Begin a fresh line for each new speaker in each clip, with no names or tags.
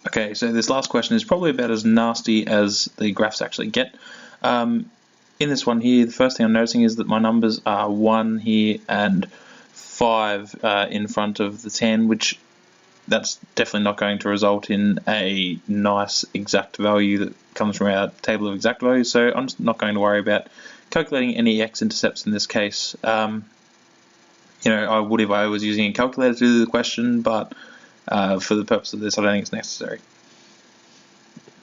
Okay, so this last question is probably about as nasty as the graphs actually get. In this one here, the first thing I'm noticing is that my numbers are 1 here and 5 in front of the 10, which that's definitely not going to result in a nice exact value that comes from our table of exact values, so I'm just not going to worry about calculating any x-intercepts in this case. I would if I was using a calculator to do the question, but for the purpose of this, I don't think it's necessary.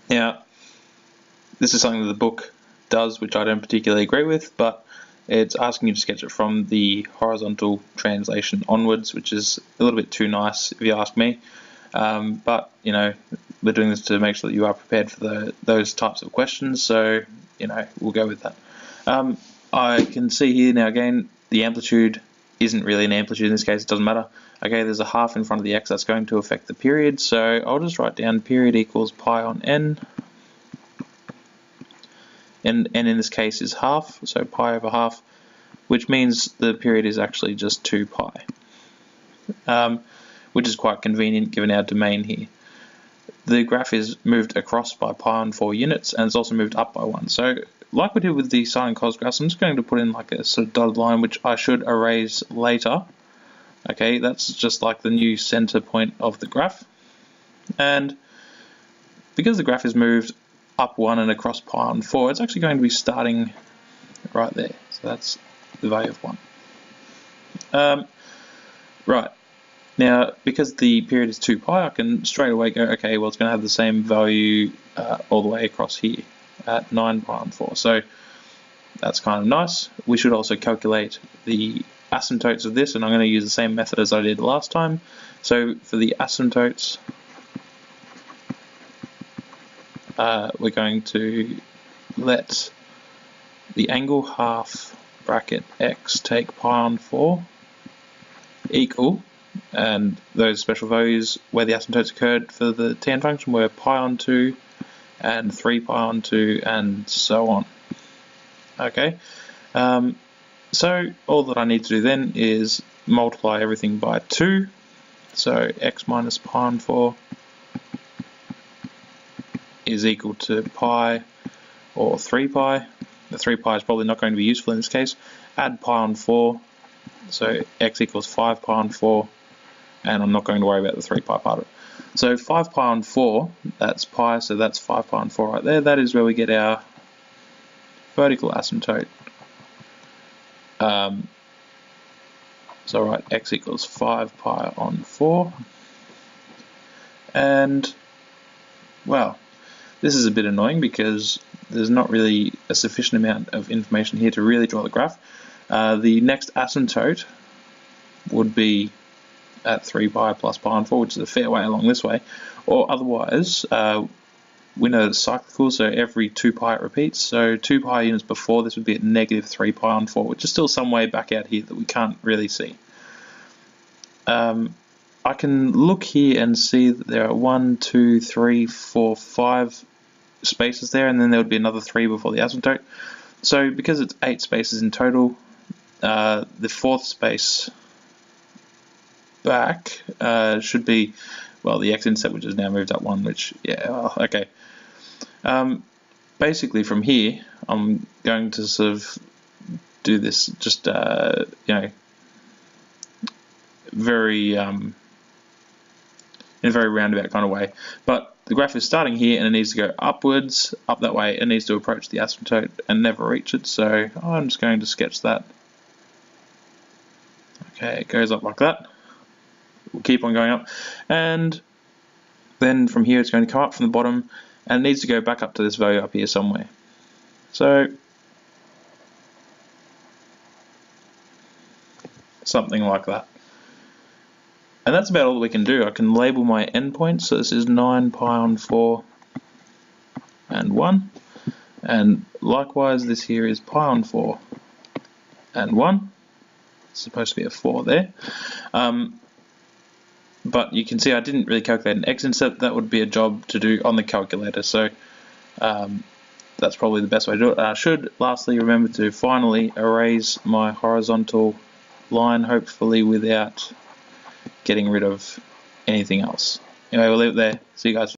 Now, this is something that the book does, which I don't particularly agree with, but it's asking you to sketch it from the horizontal translation onwards, which is a little bit too nice if you ask me. But we're doing this to make sure that you are prepared for those types of questions, so we'll go with that. I can see here now again the amplitude isn't really an amplitude in this case, it doesn't matter. Okay, there's a half in front of the x, that's going to affect the period, so I'll just write down period equals pi on n. And n in this case is half, so pi over half, which means the period is actually just 2 pi, which is quite convenient given our domain here. The graph is moved across by pi on 4 units, and it's also moved up by 1. So, like we did with the sine and cos graphs, I'm just going to put in like a sort of dotted line, which I should erase later. Okay, that's just like the new center point of the graph. And because the graph is moved up 1 and across pi on 4, it's actually going to be starting right there. So that's the value of 1. Right. Now, because the period is 2 pi, I can straight away go, okay, well, it's going to have the same value all the way across here at 9 pi on 4. So that's kind of nice. We should also calculate the asymptotes of this, and I'm going to use the same method as I did last time. So for the asymptotes, we're going to let the angle half bracket x take pi on 4 equal, and those special values where the asymptotes occurred for the tan function were pi on 2 and 3 pi on 2 and so on. Okay, so all that I need to do then is multiply everything by 2, so x minus pi on 4 is equal to pi or 3 pi. The 3 pi is probably not going to be useful in this case. Add pi on 4, so x equals 5 pi on 4, and I'm not going to worry about the 3 pi part of it. So 5 pi on 4, that's pi, so that's 5 pi on 4 right there. That is where we get our vertical asymptote. So right, x equals 5 pi on 4, and well, this is a bit annoying because there's not really a sufficient amount of information here to really draw the graph. The next asymptote would be at 3 pi plus pi on 4, which is a fair way along this way, or otherwise we know that it's cyclical, so every 2 pi it repeats, so 2 pi units before this would be at negative 3 pi on 4, which is still some way back out here that we can't really see. I can look here and see that there are 1, 2, 3, 4, 5 spaces there, and then there would be another 3 before the asymptote. So because it's 8 spaces in total, the fourth space back should be, well, the x-intercept, which is now moved up 1, which, yeah, well, okay. Basically from here, I'm going to sort of do this just, very, in a very roundabout kind of way. But the graph is starting here and it needs to go upwards, up that way. It needs to approach the asymptote and never reach it. So I'm just going to sketch that. Okay, it goes up like that. We'll keep on going up. And then from here it's going to come up from the bottom and it needs to go back up to this value up here somewhere. So something like that. And that's about all that we can do. I can label my endpoints. So this is 9 pi on 4 and 1. And likewise, this here is pi on 4 and 1. It's supposed to be a 4 there. But you can see I didn't really calculate an x-intercept. That would be a job to do on the calculator. So that's probably the best way to do it. I should lastly remember to finally erase my horizontal line, hopefully without getting rid of anything else. Anyway, we'll leave it there. See you guys.